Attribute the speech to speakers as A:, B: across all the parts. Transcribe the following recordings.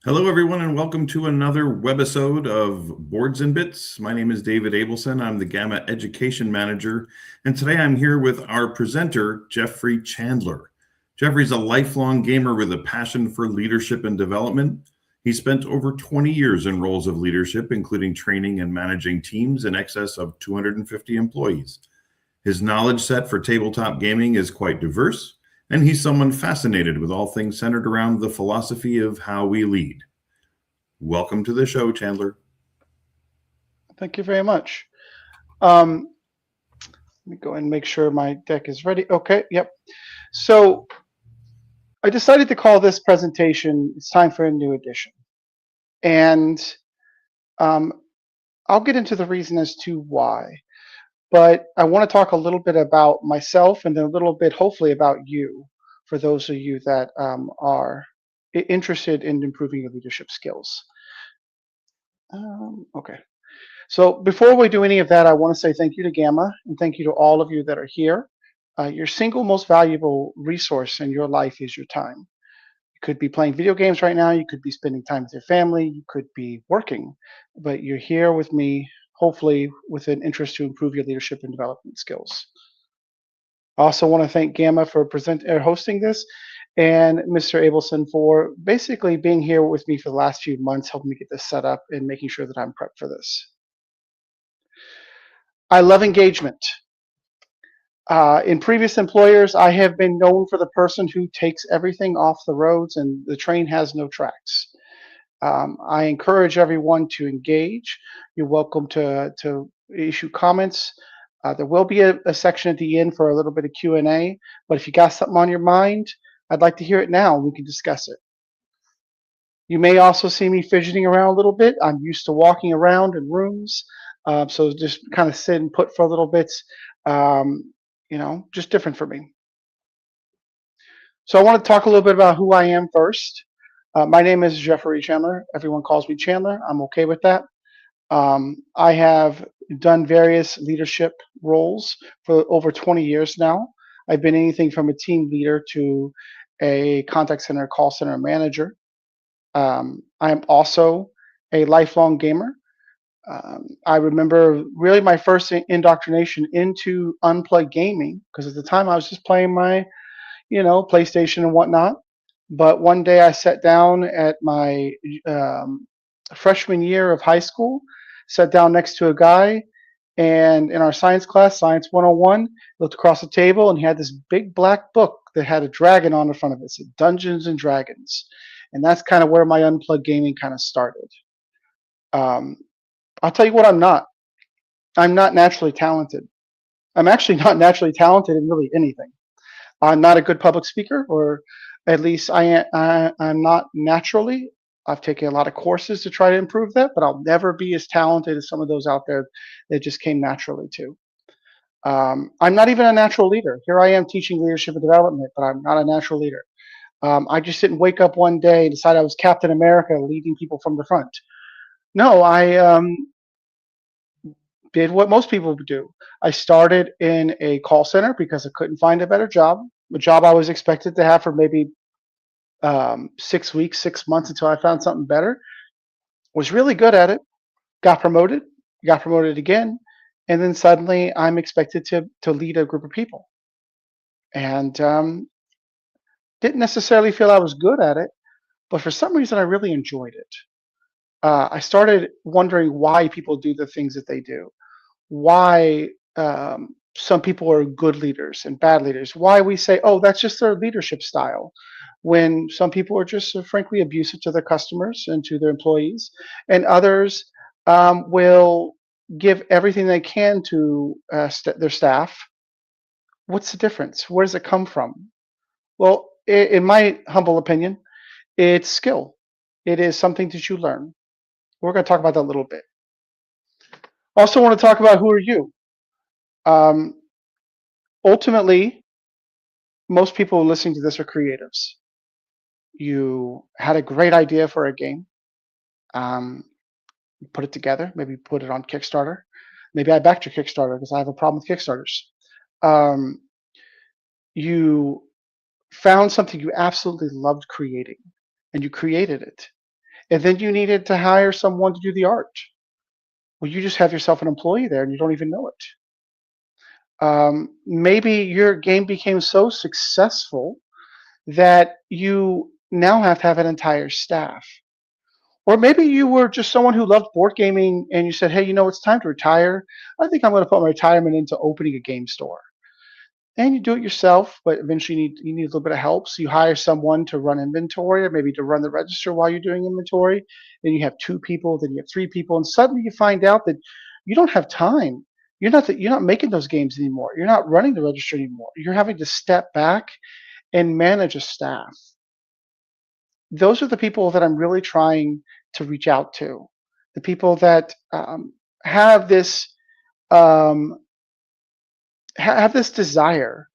A: Hello, everyone, and welcome to another webisode of Boards and Bits. My name is David Abelson. I'm the Gamma Education Manager, and today I'm here with our presenter, Jeffrey Chandler. Jeffrey's a lifelong gamer with a passion for leadership and development. He spent over 20 years in roles of leadership, including training and managing teams in excess of 250 employees. His knowledge set for tabletop gaming is quite diverse, and he's someone fascinated with all things centered around the philosophy of how we lead. Welcome to the show, Chandler.
B: Thank you very much. Um, Let me go and make sure my deck is ready. Okay, yep. So I decided to call this presentation, It's Time for a New Edition. And um, I'll get into the reason as to why. But I want to talk a little bit about myself and then a little bit, hopefully, about you, for those of you that are interested in improving your leadership skills. Okay. So before we do any of that, I want to say thank you to Gamma and thank you to all of you that are here. Your single most valuable resource in your life is your time. You could be playing video games right now. You could be spending time with your family. You could be working, but you're here with me, hopefully with an interest to improve your leadership and development skills. I also want to thank Gamma for hosting this and Mr. Abelson for basically being here with me for the last few months, helping me get this set up and making sure that I'm prepped for this. I love engagement. In previous employers, I have been known for the person who takes everything off the roads and the train has no tracks. I encourage everyone to engage. You're welcome to issue comments. There will be a section at the end for a little bit of Q&A, but if you got something on your mind, I'd like to hear it now and we can discuss it. You may also see me fidgeting around a little bit. I'm used to walking around in rooms, so just kind of sit and put for a little bit. Um, just different for me. So I want to talk a little bit about who I am first. My name is Jeffrey Chandler. Everyone calls me Chandler. I'm okay with that. I have done various leadership roles for over 20 years now. I've been anything from a team leader to a contact center, call center manager. I'm also a lifelong gamer. I remember really my first indoctrination into unplugged gaming because at the time I was just playing my, PlayStation and whatnot. But one day I sat down at my um, freshman year of high school, sat down next to a guy, and in our science class, Science 101, looked across the table and he had this big black book that had a dragon on the front of it. It said Dungeons and Dragons. And that's kind of where my unplugged gaming kind of started. Um, I'll tell you what I'm not. I'm not naturally talented. I'm actually not naturally talented in really anything. I'm not a good public speaker, or at least I'm not naturally. I've taken a lot of courses to try to improve that, but I'll never be as talented as some of those out there that just came naturally to. I'm not even a natural leader. Here I am teaching leadership and development, but I'm not a natural leader. I just didn't wake up one day and decide I was Captain America leading people from the front. No, I did what most people would do. I started in a call center because I couldn't find a better job, a job I was expected to have for maybe 6 weeks, 6 months until I found something better. Was really good at it, got promoted again, and then suddenly I'm expected to lead a group of people. And didn't necessarily feel I was good at it, but for some reason I really enjoyed it. I started wondering why people do the things that they do, why some people are good leaders and bad leaders, why we say, oh, that's just their leadership style, when some people are just frankly abusive to their customers and to their employees, and others will give everything they can to their staff. What's the difference? Where does it come from? Well, in my humble opinion, it's skill. It is something that you learn. We're going to talk about that a little bit. Also, want to talk about who are you? Um, Ultimately, most people listening to this are creatives. You had a great idea for a game, um, you put it together, maybe put it on Kickstarter. Maybe I backed your Kickstarter because I have a problem with Kickstarters. Um, you found something you absolutely loved creating and you created it. and then you needed to hire someone to do the art. Well, you just have yourself an employee there and you don't even know it. Maybe your game became so successful that you now have to have an entire staff. Or maybe you were just someone who loved board gaming and you said, hey, it's time to retire. I think I'm going to put my retirement into opening a game store. And you do it yourself, but eventually you need a little bit of help. So you hire someone to run inventory or maybe to run the register while you're doing inventory. Then you have two people, then you have three people, and suddenly you find out that you don't have time. You're not making those games anymore. You're not running the register anymore. You're having to step back and manage a staff. Those are the people that I'm really trying to reach out to. The people that have this um, have this desire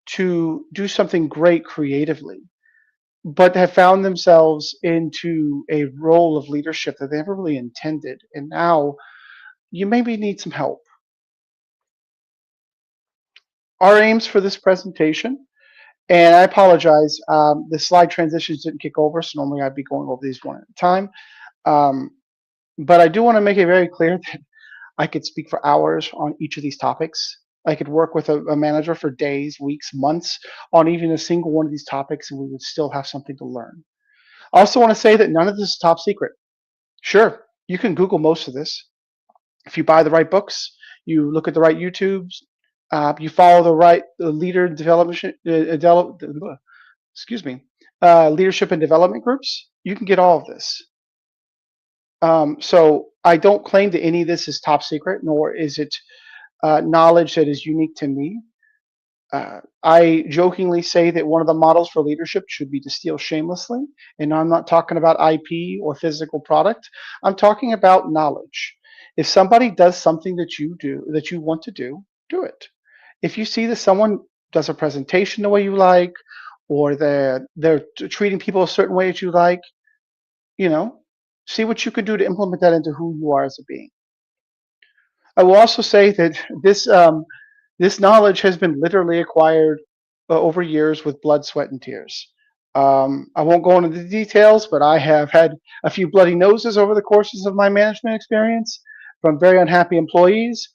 B: to do something great creatively, but have found themselves into a role of leadership that they never really intended. And now you maybe need some help. Our aims for this presentation, and I apologize, the slide transitions didn't kick over, so normally I'd be going over these one at a time. Um, but I do want to make it very clear that I could speak for hours on each of these topics. I could work with a manager for days, weeks, months on even a single one of these topics, and we would still have something to learn. I also want to say that none of this is top secret. Sure, you can Google most of this. If you buy the right books, you look at the right YouTubes, you follow the leader development, excuse me, leadership and development groups, you can get all of this. So I don't claim that any of this is top secret, nor is it knowledge that is unique to me. I jokingly say that one of the models for leadership should be to steal shamelessly. And I'm not talking about IP or physical product. I'm talking about knowledge. If somebody does something that you do, that you want to do it. If you see that someone does a presentation the way you like, or they're treating people a certain way that you like, you know, see what you can do to implement that into who you are as a being. I will also say that this knowledge has been literally acquired over years with blood, sweat, and tears. I won't go into the details, but I have had a few bloody noses over the courses of my management experience from very unhappy employees.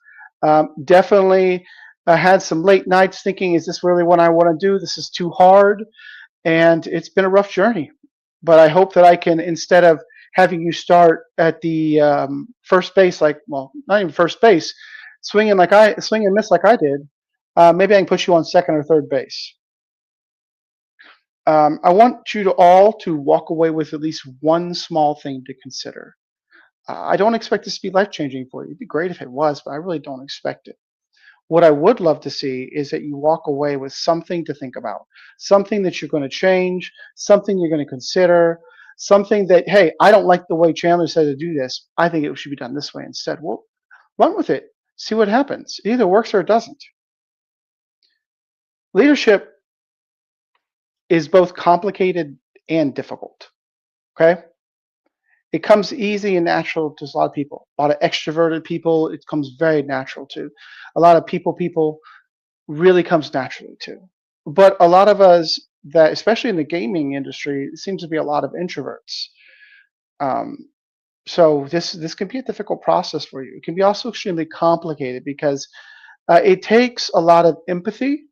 B: Definitely had some late nights thinking, is this really what I want to do? This is too hard. And it's been a rough journey. But I hope that I can, instead of having you start at the first base, well, not even first base, swing and miss like I did, maybe I can put you on second or third base. I want you to all to walk away with at least one small thing to consider. I don't expect this to be life-changing for you. It'd be great if it was, but I really don't expect it. What I would love to see is that you walk away with something to think about, something that you're going to change, something you're going to consider, something that, hey, I don't like the way Chandler said to do this. I think it should be done this way instead. Well, run with it. See what happens. It either works or it doesn't. Leadership is both complicated and difficult. Okay? It comes easy and natural to a lot of people. A lot of extroverted people, it comes very natural to. A lot of people really comes naturally to. But a lot of us that, especially in the gaming industry, it seems to be a lot of introverts. Um, so this can be a difficult process for you. It can be also extremely complicated because it takes a lot of empathy.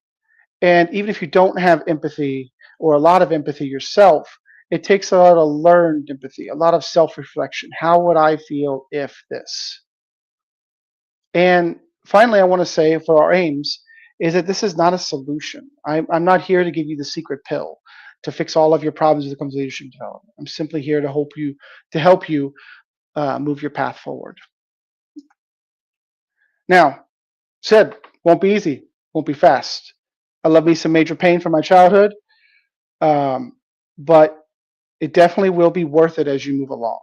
B: And even if you don't have empathy or a lot of empathy yourself, it takes a lot of learned empathy, a lot of self-reflection. How would I feel if this? And finally, I want to say for our aims is that this is not a solution. I'm not here to give you the secret pill to fix all of your problems when it comes to leadership development. I'm simply here to help you move your path forward. Now, said won't be easy, won't be fast. I love me some major pain from my childhood, but it definitely will be worth it as you move along.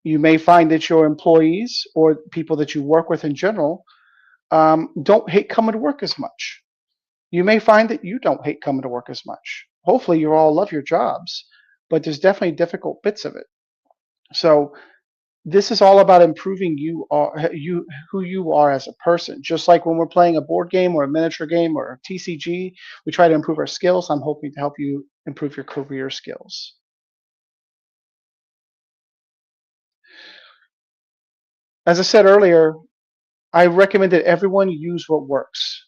B: You may find that your employees or people that you work with in general don't hate coming to work as much. You may find that you don't hate coming to work as much. Hopefully, you all love your jobs, but there's definitely difficult bits of it. So this is all about improving who you are as a person. Just like when we're playing a board game or a miniature game or a TCG, we try to improve our skills. I'm hoping to help you improve your career skills. As I said earlier, I recommend that everyone use what works.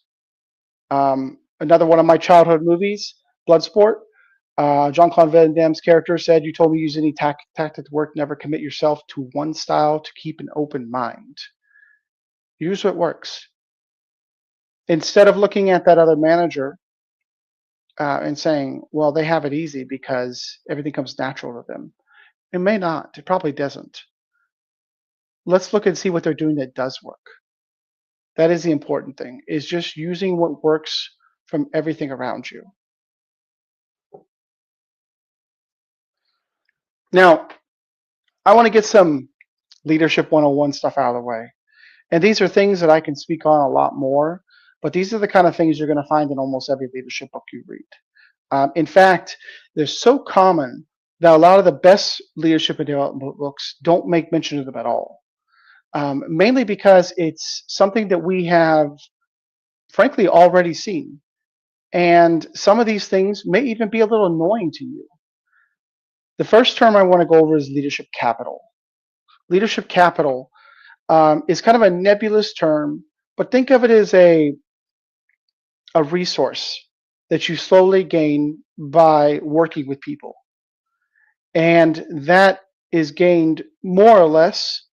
B: Another one of my childhood movies, Bloodsport. Jean-Claude Van Damme's character said, "You told me use any tactic to work, never commit yourself to one style to keep an open mind." Use what works. Instead of looking at that other manager and saying, well, they have it easy because everything comes natural to them. It may not. It probably doesn't. Let's look and see what they're doing that does work. That is the important thing, is just using what works from everything around you. Now, I want to get some leadership 101 stuff out of the way. And these are things that I can speak on a lot more, but these are the kind of things you're going to find in almost every leadership book you read. In fact, they're so common that a lot of the best leadership and development books don't make mention of them at all. Mainly because it's something that we have, frankly, already seen. And some of these things may even be a little annoying to you. The first term I want to go over is leadership capital. Leadership capital is kind of a nebulous term, but think of it as a resource that you slowly gain by working with people. And that is gained more or less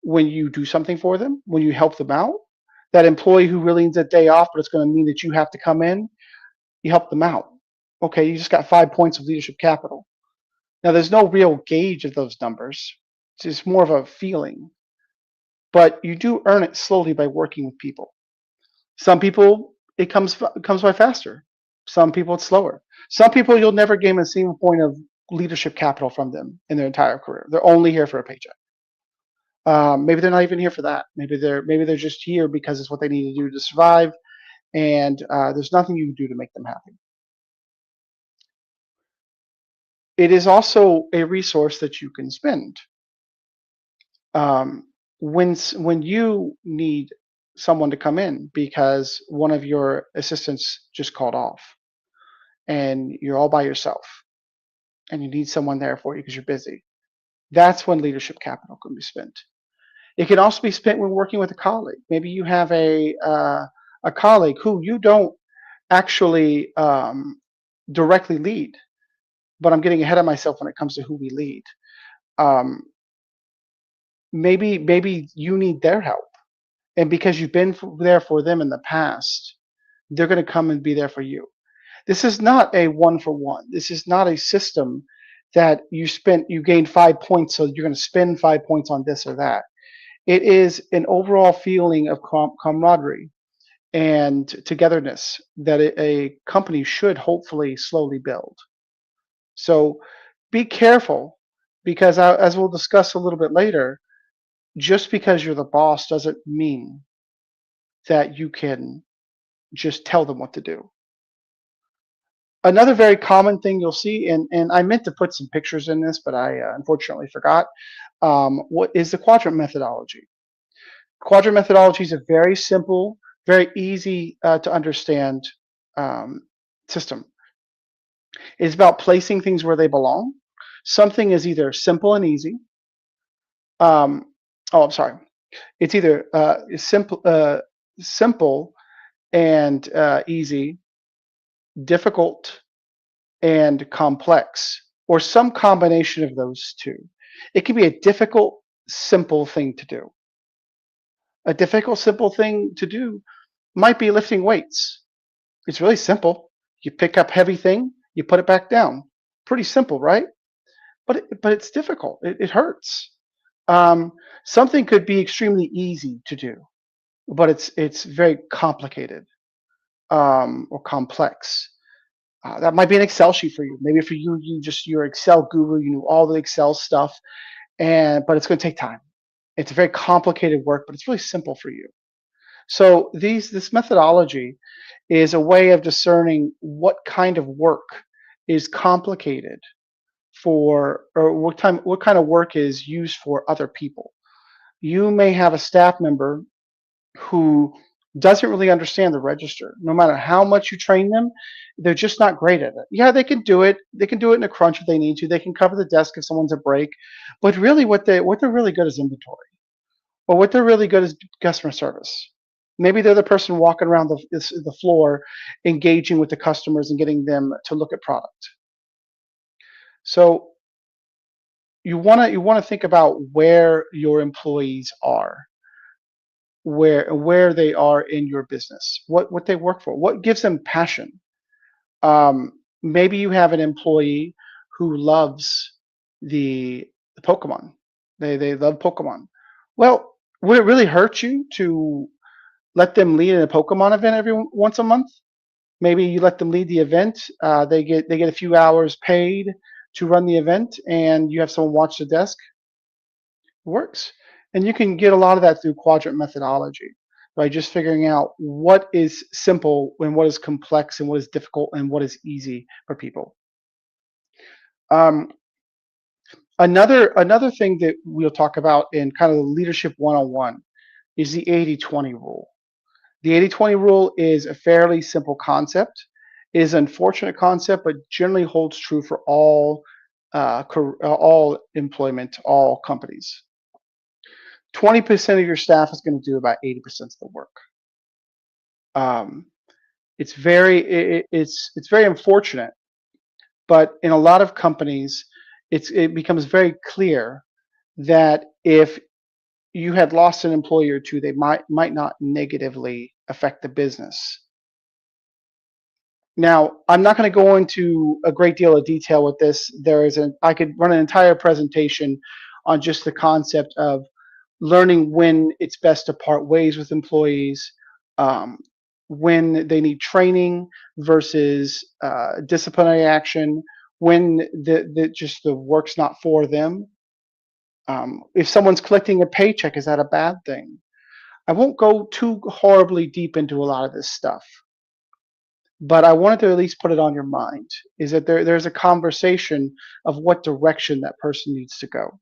B: when you do something for them, when you help them out. That employee who really needs a day off, but it's going to mean that you have to come in, you help them out. Okay, you just got 5 points of leadership capital. Now, there's no real gauge of those numbers. It's just more of a feeling. But you do earn it slowly by working with people. Some people, it comes by faster. Some people, it's slower. Some people, you'll never gain a single point of leadership capital from them in their entire career. They're only here for a paycheck. Maybe they're not even here for that. Maybe they're just here because it's what they need to do to survive, and there's nothing you can do to make them happy. It is also a resource that you can spend. When you need someone to come in because one of your assistants just called off, and you're all by yourself, and you need someone there for you because you're busy, that's when leadership capital can be spent. It can also be spent when working with a colleague. Maybe you have a colleague who you don't actually directly lead, but I'm getting ahead of myself when it comes to who we lead. Um, maybe you need their help, and because you've been there for them in the past, they're going to come and be there for you. This is not a one for one. This is not a system that you gain 5 points, so you're going to spend 5 points on this or that. It is an overall feeling of camaraderie and togetherness that a company should hopefully slowly build. So be careful, because as we'll discuss a little bit later, just because you're the boss doesn't mean that you can just tell them what to do. Another very common thing you'll see, and I meant to put some pictures in this, but I unfortunately forgot, what is the quadrant methodology. Quadrant methodology is a very simple, very easy to understand system. It's about placing things where they belong. Something is either simple and easy. I'm sorry. It's either simple and easy, difficult and complex, or some combination of those two. It can be a difficult, simple thing to do. A difficult, simple thing to do might be lifting weights. It's really simple. You pick up heavy thing, you put it back down. Pretty simple, right? But it's difficult. It hurts. Something could be extremely easy to do, but it's very complicated or complex. That might be an Excel sheet for you. Maybe for you, you're Excel guru. You knew all the Excel stuff, but it's going to take time. It's a very complicated work, but it's really simple for you. So this methodology is a way of discerning what kind of work is complicated or what kind of work is used for other people. You may have a staff member who doesn't really understand the register. No matter how much you train them, they're just not great at it. Yeah, they can do it. They can do it in a crunch if they need to. They can cover the desk if someone's a break. But really what they're really good is inventory. but what they're really good is customer service. Maybe they're the person walking around the floor, engaging with the customers and getting them to look at product. So you want to think about where your employees are, where they are in your business, what they work for, what gives them passion. Maybe you have an employee who loves the Pokemon. They love Pokemon. Well, would it really hurt you to let them lead in a Pokemon event once a month? Maybe you let them lead the event. They get a few hours paid to run the event, and you have someone watch the desk. Works. And you can get a lot of that through quadrant methodology by just figuring out what is simple and what is complex and what is difficult and what is easy for people. Um, another thing that we'll talk about in kind of the leadership 101 is the 80-20 rule. The 80-20 rule is a fairly simple concept. It is an unfortunate concept, but generally holds true for all employment, all companies. 20% of your staff is going to do about 80% of the work. Um, it's very unfortunate, but in a lot of companies, it becomes very clear that if you had lost an employee or two, they might not negatively affect the business. Now, I'm not going to go into a great deal of detail with this. I could run an entire presentation on just the concept of learning when it's best to part ways with employees, um, when they need training versus disciplinary action, when the work's not for them. If someone's collecting a paycheck, is that a bad thing? I won't go too horribly deep into a lot of this stuff, but I wanted to at least put it on your mind, is that there's a conversation of what direction that person needs to go.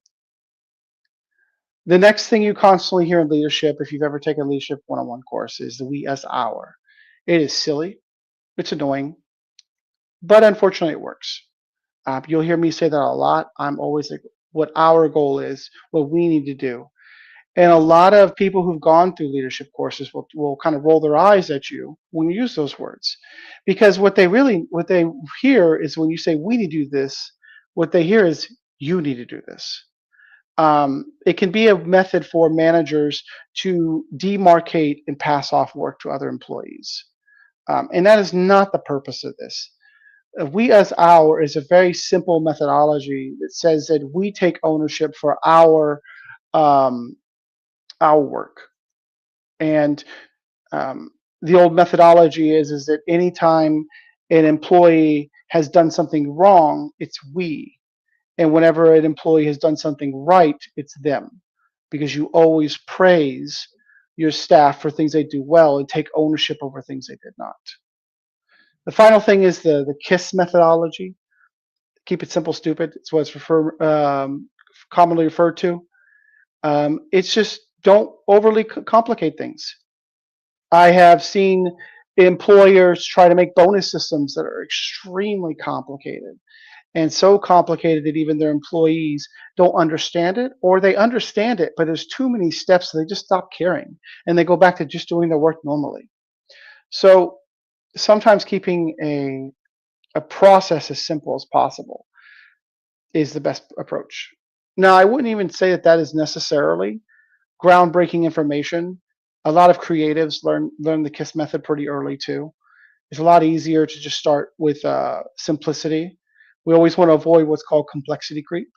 B: The next thing you constantly hear in leadership, if you've ever taken a leadership 101 course, is the we us our. It is silly, it's annoying, but unfortunately it works. You'll hear me say that a lot. I'm always like, what our goal is, what we need to do. And a lot of people who've gone through leadership courses will kind of roll their eyes at you when you use those words. Because what they hear is when you say we need to do this, what they hear is you need to do this. It can be a method for managers to demarcate and pass off work to other employees. And that is not the purpose of this. We as our is a very simple methodology that says that we take ownership for um, our work. And the old methodology is that anytime an employee has done something wrong, it's we. And whenever an employee has done something right, it's them. Because you always praise your staff for things they do well and take ownership over things they did not. The final thing is the KISS methodology. Keep it simple, stupid. It's what it's commonly referred to. It's just don't overly complicate things. I have seen employers try to make bonus systems that are extremely complicated and so complicated that even their employees don't understand it, or they understand it, but there's too many steps, so they just stop caring and they go back to just doing their work normally. So sometimes keeping a process as simple as possible is the best approach. Now, I wouldn't even say that is necessarily groundbreaking information. A lot of creatives learn the KISS method pretty early too. It's a lot easier to just start with simplicity. We always want to avoid what's called complexity creep.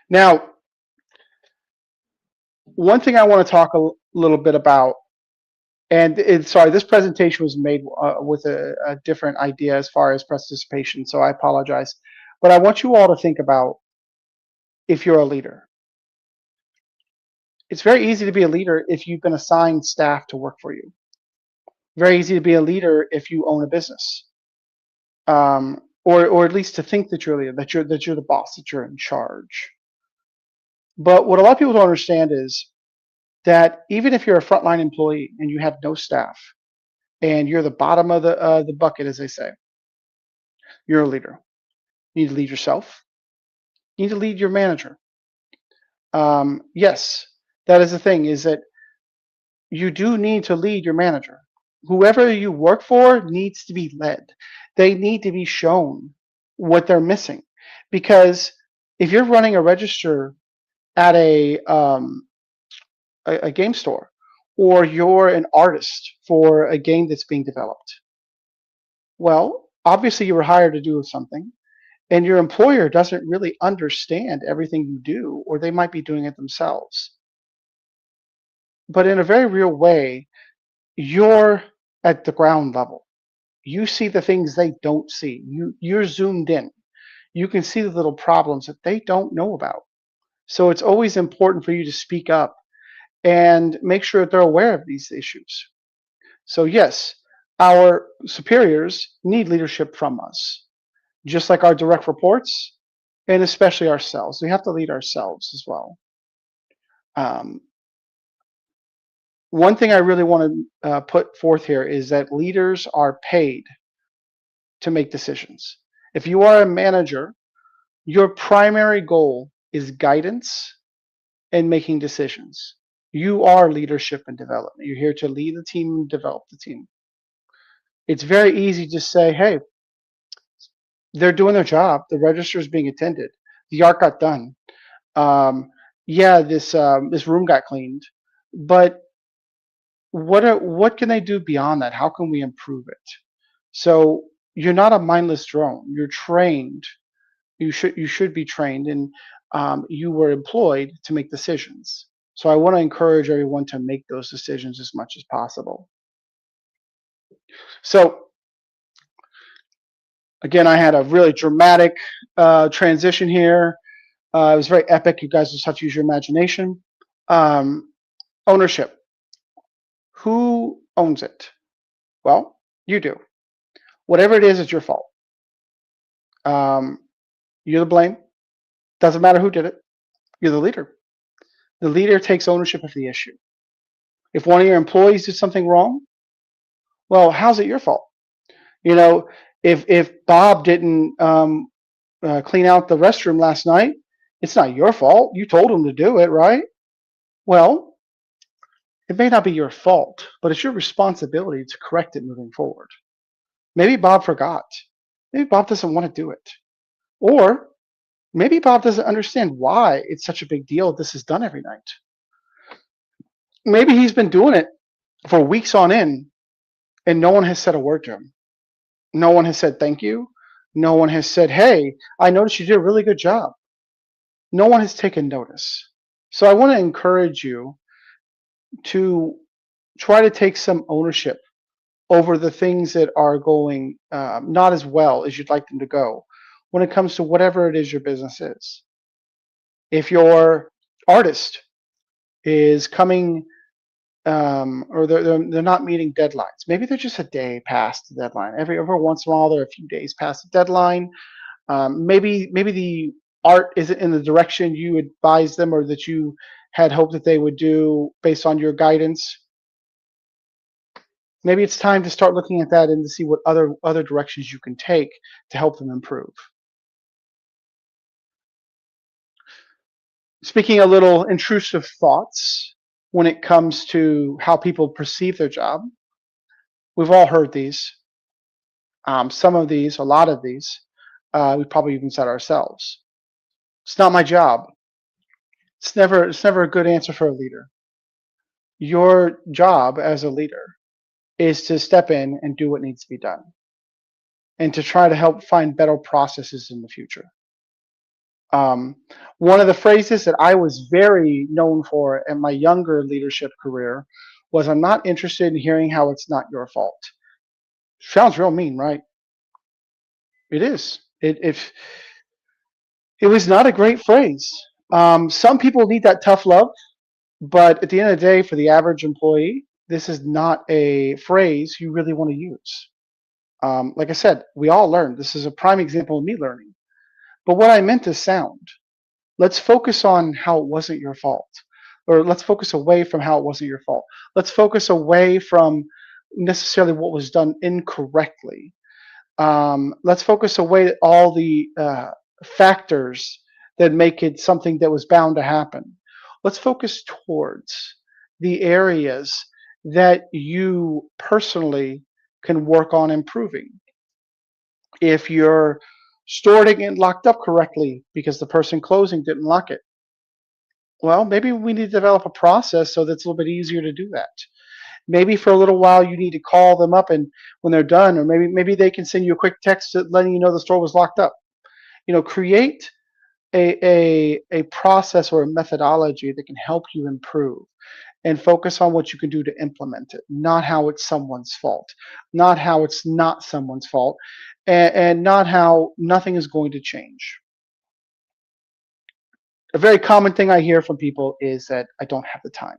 B: Now, one thing I want to talk a little bit about, and sorry, this presentation was made with a different idea as far as participation, so I apologize. But I want you all to think about if you're a leader. It's very easy to be a leader if you've been assigned staff to work for you. Very easy to be a leader if you own a business, or at least to think that you're a leader, that you're the boss, that you're in charge. But what a lot of people don't understand is that even if you're a frontline employee and you have no staff, and you're the bottom of the bucket, as they say, you're a leader. You need to lead yourself. You need to lead your manager. Yes, that is the thing, is that you do need to lead your manager. Whoever you work for needs to be led. They need to be shown what they're missing. Because if you're running a register at a game store, or you're an artist for a game that's being developed, well, obviously you were hired to do something, and your employer doesn't really understand everything you do, or they might be doing it themselves. But in a very real way, you're at the ground level. You see the things they don't see. You're zoomed in. You can see the little problems that they don't know about. So it's always important for you to speak up and make sure that they're aware of these issues. So yes, our superiors need leadership from us, just like our direct reports, and especially ourselves. We have to lead ourselves as well. Um, One thing I really want to put forth here is that leaders are paid to make decisions. If you are a manager, your primary goal is guidance and making decisions. You are leadership and development. You're here to lead the team and develop the team. It's very easy to say, hey, they're doing their job. The register is being attended. The art got done. Um, yeah, this room got cleaned. But what can they do beyond that? How can we improve it? So you're not a mindless drone. You're trained. You should be trained, and you were employed to make decisions. So I want to encourage everyone to make those decisions as much as possible. So again, I had a really dramatic transition here. It was very epic. You guys just have to use your imagination. Um, Ownership. Who owns it? Well, you do. Whatever it is, it's your fault. Um, you're the blame. Doesn't matter who did it. You're the leader. The leader takes ownership of the issue. If one of your employees did something wrong, well, how's it your fault? You know, if Bob didn't clean out the restroom last night, it's not your fault. You told him to do it, right? Well, it may not be your fault, but it's your responsibility to correct it moving forward. Maybe Bob forgot. Maybe Bob doesn't want to do it. Or maybe Bob doesn't understand why it's such a big deal this is done every night. Maybe he's been doing it for weeks on end and no one has said a word to him. No one has said thank you. No one has said, hey, I noticed you did a really good job. No one has taken notice. So I want to encourage you to try to take some ownership over the things that are going not as well as you'd like them to go when it comes to whatever it is your business is. If your artist is coming or they're not meeting deadlines, maybe they're just a day past the deadline. Every once in a while, they're a few days past the deadline. Maybe the art isn't in the direction you advised them or that you had hoped that they would do based on your guidance. Maybe it's time to start looking at that and to see what other directions you can take to help them improve. Speaking a little intrusive thoughts when it comes to how people perceive their job, we've all heard these. Some of these, a lot of these, we probably even said ourselves. It's not my job. It's never a good answer for a leader. Your job as a leader is to step in and do what needs to be done and to try to help find better processes in the future. Um, One of the phrases that I was very known for in my younger leadership career was, I'm not interested in hearing how it's not your fault. Sounds real mean, right? It is. It was not a great phrase. Some people need that tough love, but at the end of the day, for the average employee, this is not a phrase you really want to use. Like I said, we all learn. This is a prime example of me learning. But what I meant is sound. Let's focus on how it wasn't your fault, or let's focus away from how it wasn't your fault. Let's focus away from necessarily what was done incorrectly. Let's focus away all the factors than make it something that was bound to happen. Let's focus towards the areas that you personally can work on improving. If your store didn't get locked up correctly because the person closing didn't lock it, well, maybe we need to develop a process so that's a little bit easier to do that. Maybe for a little while you need to call them up and when they're done, or maybe they can send you a quick text letting you know the store was locked up. Create a process or a methodology that can help you improve and focus on what you can do to implement it, not how it's someone's fault, not how it's not someone's fault, and not how nothing is going to change. A very common thing I hear from people is that I don't have the time.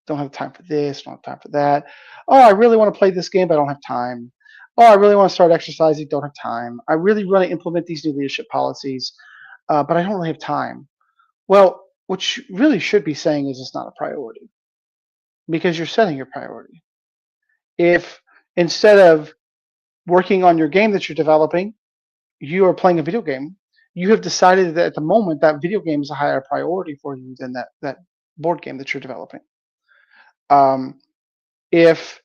B: Don't have time for this, don't have time for that. Oh, I really want to play this game, but I don't have time. Oh, I really want to start exercising, don't have time. I really want to implement these new leadership policies, but I don't really have time. Well, what you really should be saying is it's not a priority because you're setting your priority. If instead of working on your game that you're developing, you are playing a video game, you have decided that at the moment that video game is a higher priority for you than that board game that you're developing. Um, if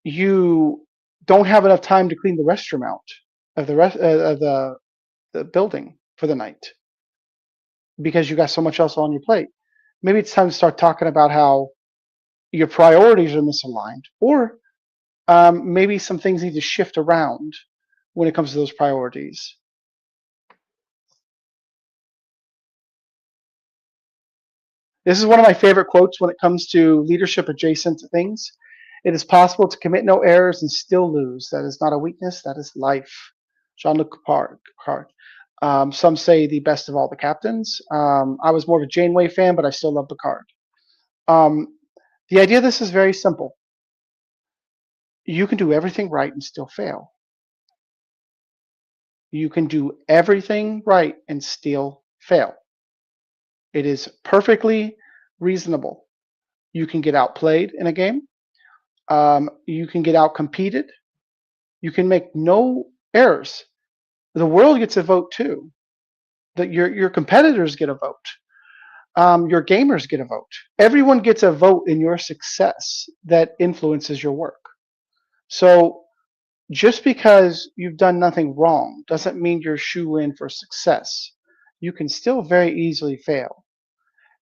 B: you don't have enough time to clean the restroom out of the building for the night because you got so much else on your plate, maybe it's time to start talking about how your priorities are misaligned, or maybe some things need to shift around when it comes to those priorities. This is one of my favorite quotes when it comes to leadership adjacent to things. It is possible to commit no errors and still lose. That is not a weakness, that is life. Jean-Luc Picard. Some say the best of all the captains. I was more of a Janeway fan, but I still love Picard. Um, the idea of this is very simple. You can do everything right and still fail. You can do everything right and still fail. It is perfectly reasonable. You can get outplayed in a game. You can get outcompeted. You can make no errors. The world gets a vote too. That your competitors get a vote. Your gamers get a vote. Everyone gets a vote in your success that influences your work. So just because you've done nothing wrong doesn't mean you're shoe in for success. You can still very easily fail.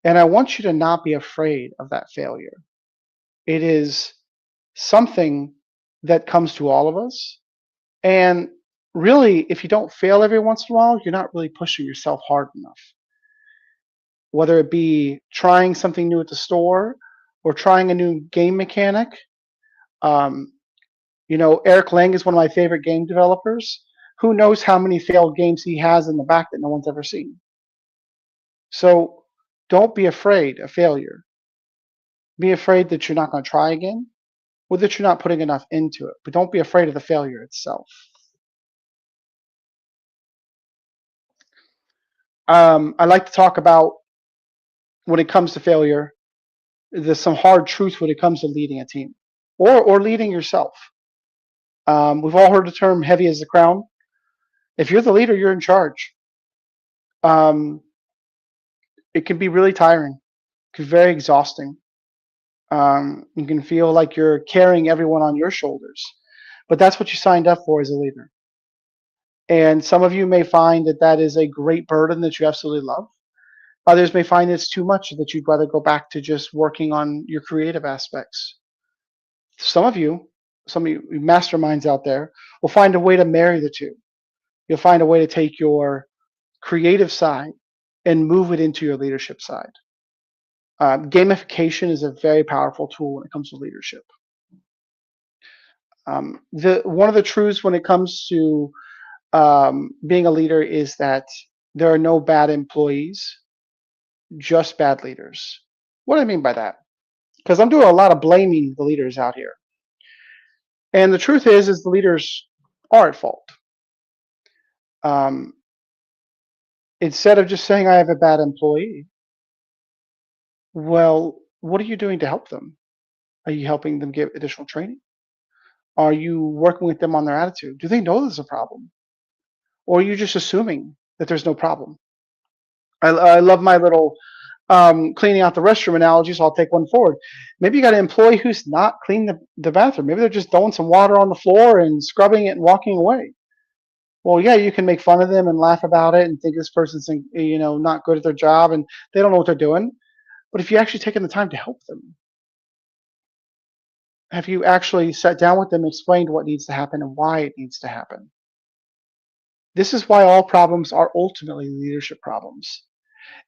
B: And I want you to not be afraid of that failure. It is something that comes to all of us. And really, if you don't fail every once in a while, you're not really pushing yourself hard enough. Whether it be trying something new at the store or trying a new game mechanic. Um, Eric Lang is one of my favorite game developers. Who knows how many failed games he has in the back that no one's ever seen? So don't be afraid of failure. Be afraid that you're not going to try again or that you're not putting enough into it. But don't be afraid of the failure itself. I like to talk about when it comes to failure, there's some hard truths when it comes to leading a team or leading yourself. We've all heard the term heavy as the crown. If you're the leader, you're in charge. Um, it can be really tiring. It can be very exhausting. You can feel like you're carrying everyone on your shoulders, but that's what you signed up for as a leader. And some of you may find that that is a great burden that you absolutely love. Others may find it's too much that you'd rather go back to just working on your creative aspects. Some of you masterminds out there will find a way to marry the two. You'll find a way to take your creative side and move it into your leadership side. Gamification is a very powerful tool when it comes to leadership. One of the truths when it comes to being a leader is that there are no bad employees, just bad leaders. What do I mean by that? Because I'm doing a lot of blaming the leaders out here. And the truth is the leaders are at fault. Um, Instead of just saying I have a bad employee, well, what are you doing to help them? Are you helping them get additional training? Are you working with them on their attitude? Do they know there's a problem? Or are you just assuming that there's no problem? I love my little cleaning out the restroom analogy, so I'll take one forward. Maybe you got an employee who's not cleaning the bathroom. Maybe they're just throwing some water on the floor and scrubbing it and walking away. Well, yeah, you can make fun of them and laugh about it and think this person's not good at their job and they don't know what they're doing. But if you actually taken the time to help them, have you actually sat down with them and explained what needs to happen and why it needs to happen? This is why all problems are ultimately leadership problems.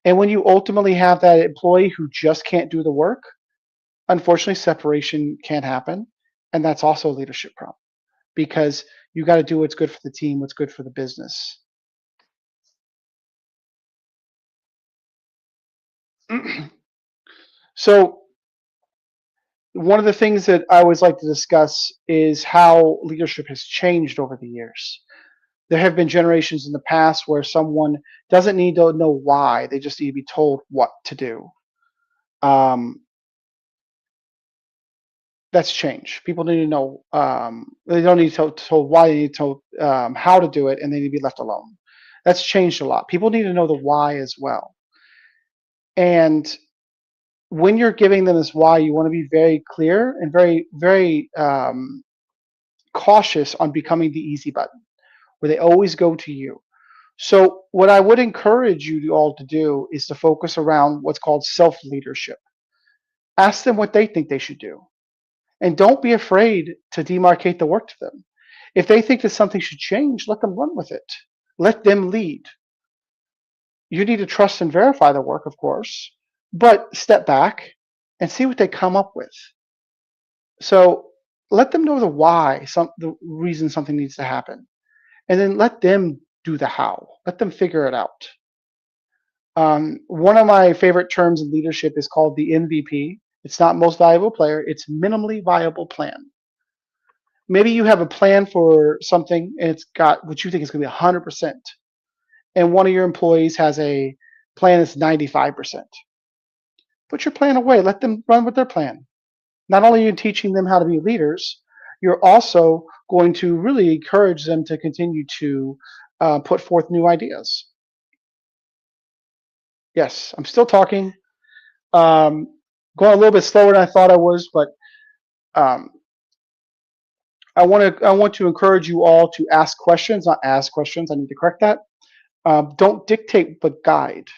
B: And when you ultimately have that employee who just can't do the work, unfortunately, separation can happen. And that's also a leadership problem because you got to do what's good for the team, what's good for the business. So, one of the things that I always like to discuss is how leadership has changed over the years. There have been generations in the past where someone doesn't need to know why, they just need to be told what to do. Um, that's changed. People need to know, they don't need to be told why, they need to how to do it, and they need to be left alone. That's changed a lot. People need to know the why as well. And when you're giving them this why, you want to be very clear and very, very cautious on becoming the easy button, where they always go to you. So, what I would encourage you all to do is to focus around what's called self leadership. Ask them what they think they should do. And don't be afraid to demarcate the work to them. If they think that something should change, let them run with it. Let them lead. You need to trust and verify the work, of course, but step back and see what they come up with. So let them know the why, the reason something needs to happen, and then let them do the how. Let them figure it out. One of my favorite terms in leadership is called the MVP. It's not most valuable player, it's minimally viable plan. Maybe you have a plan for something and it's got what you think is going to be 100%, and one of your employees has a plan that's 95%. Put your plan away, let them run with their plan. Not only are you teaching them how to be leaders, you're also going to really encourage them to continue to put forth new ideas. Yes, I'm still talking. Going a little bit slower than I thought I was, but um, I want to encourage you all to ask questions, not ask questions. I need to correct that. Don't dictate, but guide.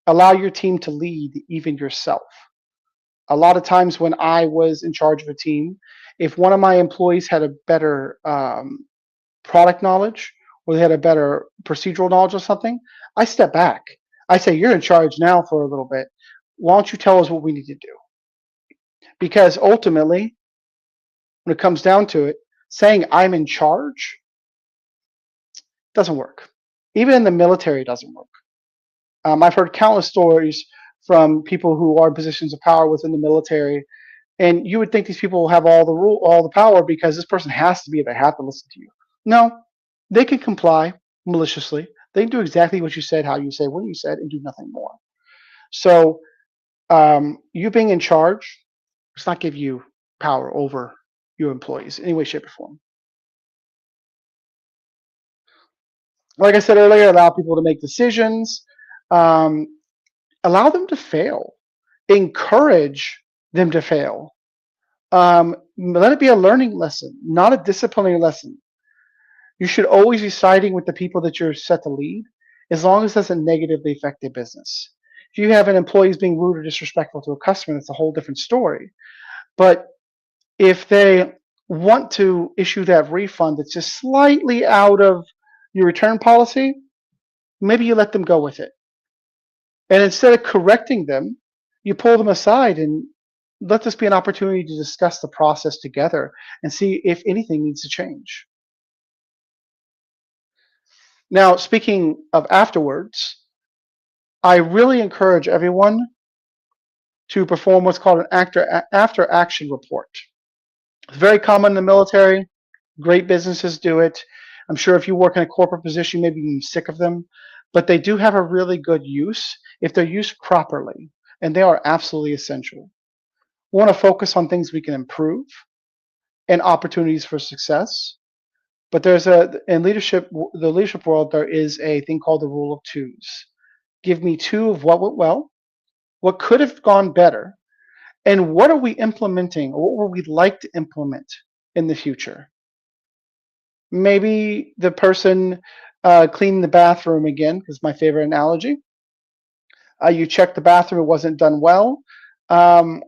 B: Allow your team to lead, even yourself. A lot of times when I was in charge of a team, if one of my employees had a better product knowledge or they had a better procedural knowledge or something, I step back. I say, "You're in charge now for a little bit. Why don't you tell us what we need to do?" Because ultimately, when it comes down to it, saying I'm in charge doesn't work. Even in the military, it doesn't work. I've heard countless stories from people who are in positions of power within the military, and you would think these people have all the power because this person has to be. They have to listen to you. No, they can comply maliciously. They can do exactly what you said, how you said, when you said, and do nothing more. So, you being in charge does not give you power over your employees in any way, shape, or form. Like I said earlier, allow people to make decisions. Um, Allow them to fail. Encourage them to fail. Let it be a learning lesson, not a disciplinary lesson. You should always be siding with the people that you're set to lead, as long as it doesn't negatively affect their business. If you have an employee who's being rude or disrespectful to a customer, that's a whole different story. But if they want to issue that refund that's just slightly out of your return policy, maybe you let them go with it. And instead of correcting them, you pull them aside and let this be an opportunity to discuss the process together and see if anything needs to change. Now, speaking of afterwards, I really encourage everyone to perform what's called an after action report. It's very common in the military. Great businesses do it. I'm sure if you work in a corporate position, maybe you're sick of them, but they do have a really good use if they're used properly, and they are absolutely essential. We want to focus on things we can improve and opportunities for success. But there's in leadership, the leadership world, there is a thing called the rule of twos. Give me two of what went well, what could have gone better, and what are we implementing, or what would we like to implement in the future? Maybe the person cleaned the bathroom again, is my favorite analogy. You checked the bathroom, it wasn't done well. Um,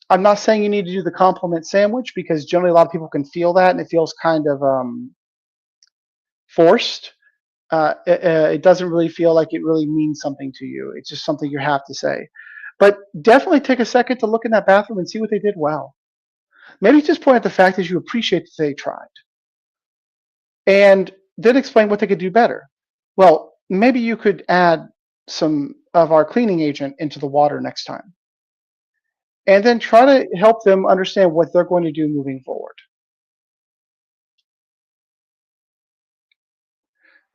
B: I'm not saying you need to do the compliment sandwich, because generally a lot of people can feel that and it feels kind of forced. It doesn't really feel like it really means something to you. It's just something you have to say. But definitely take a second to look in that bathroom and see what they did well. Maybe just point out the fact that you appreciate that they tried, and then explain what they could do better. Well, maybe you could add some of our cleaning agent into the water next time, and then try to help them understand what they're going to do moving forward.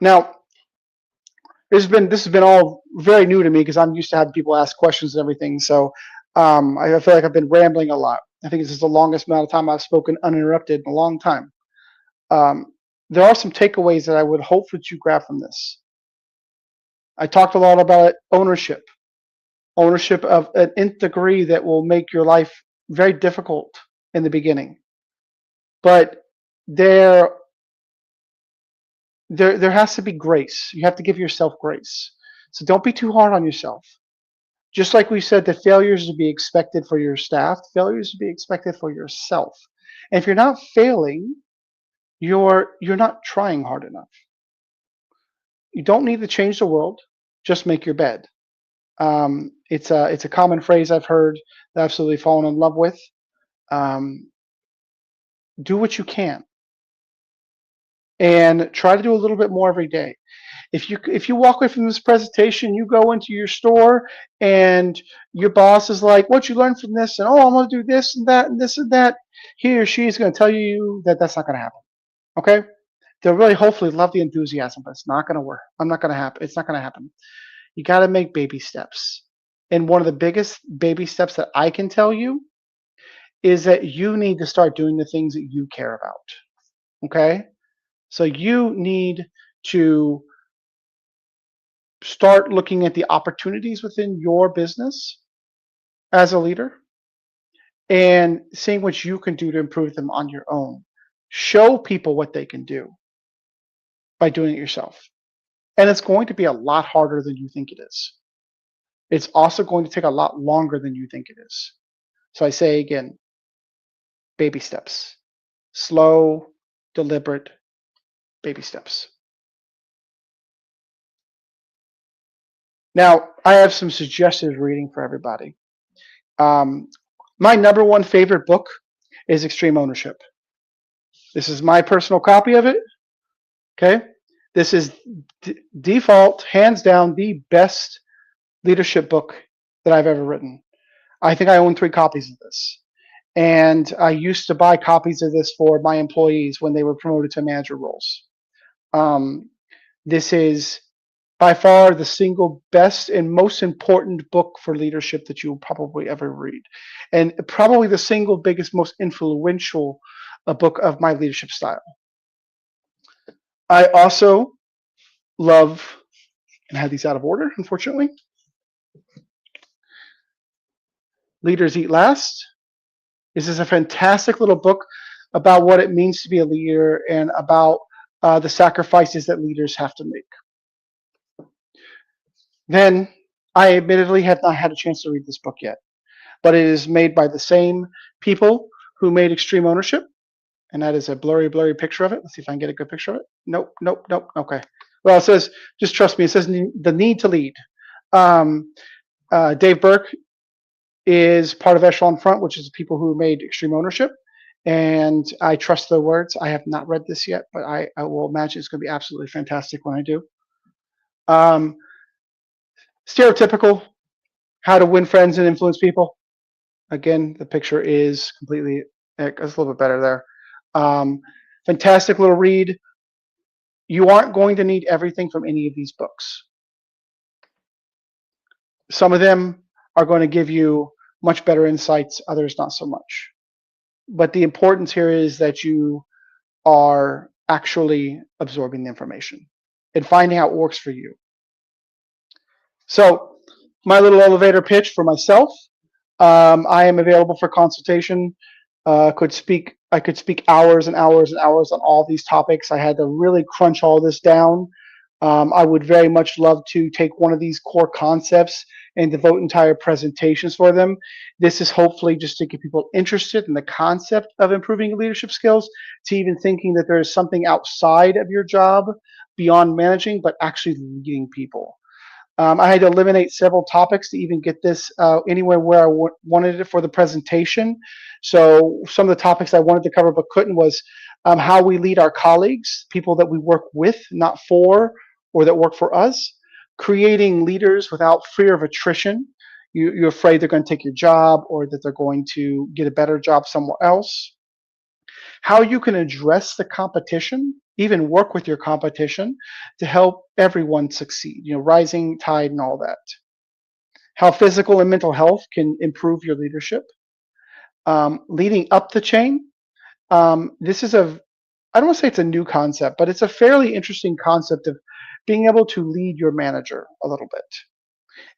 B: Now, this has been all very new to me, because I'm used to having people ask questions and everything. So I feel like I've been rambling a lot. I think this is the longest amount of time I've spoken uninterrupted in a long time. Um, there are some takeaways that I would hope that you grab from this. I talked a lot about ownership, ownership of an nth degree that will make your life very difficult in the beginning. But there, there has to be grace. You have to give yourself grace. So don't be too hard on yourself. Just like we said, that failures to be expected for your staff, failures to be expected for yourself. And if you're not failing, you're not trying hard enough. You don't need to change the world. Just make your bed. It's a common phrase I've heard that I've absolutely fallen in love with. Um, do what you can, and try to do a little bit more every day. If you walk away from this presentation, you go into your store, and your boss is like, "What you learned from this?" and, "Oh, I'm going to do this and that and this and that," he or she is going to tell you that that's not going to happen. Okay? They'll really hopefully love the enthusiasm, but it's not going to work. I'm not going to happen. It's not going to happen. You got to make baby steps. And one of the biggest baby steps that I can tell you is that you need to start doing the things that you care about. Okay? So you need to start looking at the opportunities within your business as a leader, and seeing what you can do to improve them on your own. Show people what they can do by doing it yourself. And it's going to be a lot harder than you think it is. It's also going to take a lot longer than you think it is. So I say again, baby steps. Slow, deliberate baby steps. Now, I have some suggested reading for everybody. My number one favorite book is Extreme Ownership. This is my personal copy of it. Okay. This is default, hands down, the best leadership book that I've ever written. I think I own 3 copies of this. And I used to buy copies of this for my employees when they were promoted to manager roles. This is by far the single best and most important book for leadership that you'll probably ever read. And probably the single biggest, most influential book of my leadership style. I also love, and I have these out of order, unfortunately, Leaders Eat Last. This is a fantastic little book about what it means to be a leader, and about the sacrifices that leaders have to make. Then, I admittedly have not had a chance to read this book yet, but it is made by the same people who made Extreme Ownership, and that is a blurry picture of it. Let's see if I can get a good picture of it. Nope. Okay. Well, it says, just trust me, it says The Need to Lead. Dave Burke is part of Echelon Front, which is the people who made Extreme Ownership, and I trust their words. I have not read this yet, but I will imagine it's going to be absolutely fantastic when I do. Stereotypical, How to Win Friends and Influence People. Again, the picture is completely, it's a little bit better there. Fantastic little read. You aren't going to need everything from any of these books. Some of them are going to give you much better insights, others not so much. But the importance here is that you are actually absorbing the information and finding out what works for you. So my little elevator pitch for myself. I am available for consultation. I could speak hours and hours and hours on all these topics. I had to really crunch all this down. I would very much love to take one of these core concepts and devote entire presentations for them. This is hopefully just to get people interested in the concept of improving leadership skills, to even thinking that there is something outside of your job beyond managing, but actually leading people. I had to eliminate several topics to even get this anywhere where I wanted it for the presentation. So some of the topics I wanted to cover but couldn't was how we lead our colleagues, people that we work with, not for, or that work for us. Creating leaders without fear of attrition. You're afraid they're going to take your job or that they're going to get a better job somewhere else. How you can address the competition, even work with your competition to help everyone succeed, rising tide and all that. How physical and mental health can improve your leadership. Leading up the chain. This is I don't want to say it's a new concept, but it's a fairly interesting concept of being able to lead your manager a little bit.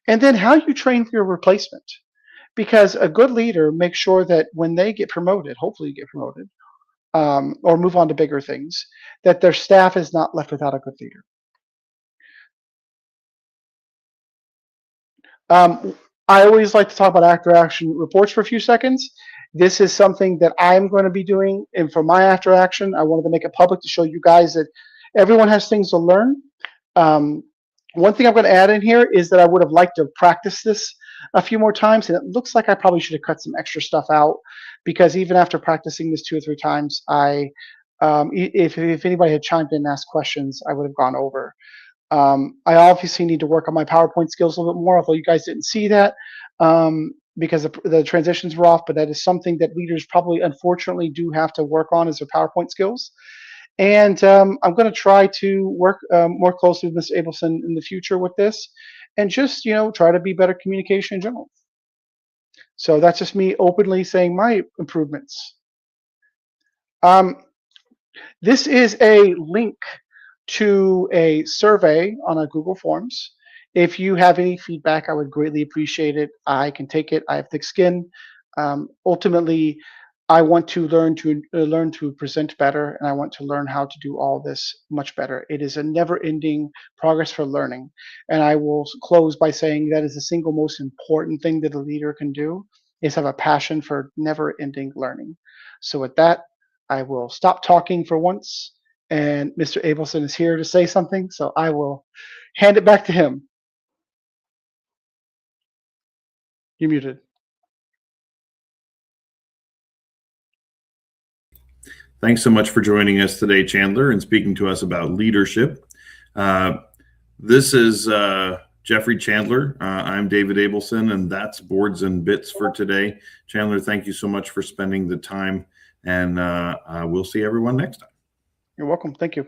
B: And then how you train for your replacement. Because a good leader makes sure that when they get promoted, hopefully you get promoted, or move on to bigger things, that their staff is not left without a good leader. I always like to talk about after action reports for a few seconds. This is something that I'm going to be doing, and for my after action, I wanted to make it public to show you guys that everyone has things to learn. One thing I'm going to add in here is that I would have liked to practice this a few more times, and it looks like I probably should have cut some extra stuff out, because even after practicing this 2 or 3 times, if anybody had chimed in and asked questions, I would have gone over. I obviously need to work on my PowerPoint skills a little bit more, although you guys didn't see that because the transitions were off, but that is something that leaders probably unfortunately do have to work on, is their PowerPoint skills. And I'm going to try to work more closely with Mr. Abelson in the future with this, and just try to be better communication in general. So that's just me openly saying my improvements. This is a link to a survey on a Google Forms. If you have any feedback, I would greatly appreciate it. I can take it. I have thick skin. Ultimately, I want to learn to present better, and I want to learn how to do all this much better. It is a never-ending progress for learning, and I will close by saying that is the single most important thing that a leader can do, is have a passion for never-ending learning. So with that, I will stop talking for once, and Mr. Abelson is here to say something, so I will hand it back to him. You're muted.
A: Thanks so much for joining us today, Chandler, and speaking to us about leadership. This is Jeffrey Chandler. I'm David Abelson, and that's Boards and Bits for today. Chandler, thank you so much for spending the time, and we'll see everyone next time.
B: You're welcome. Thank you.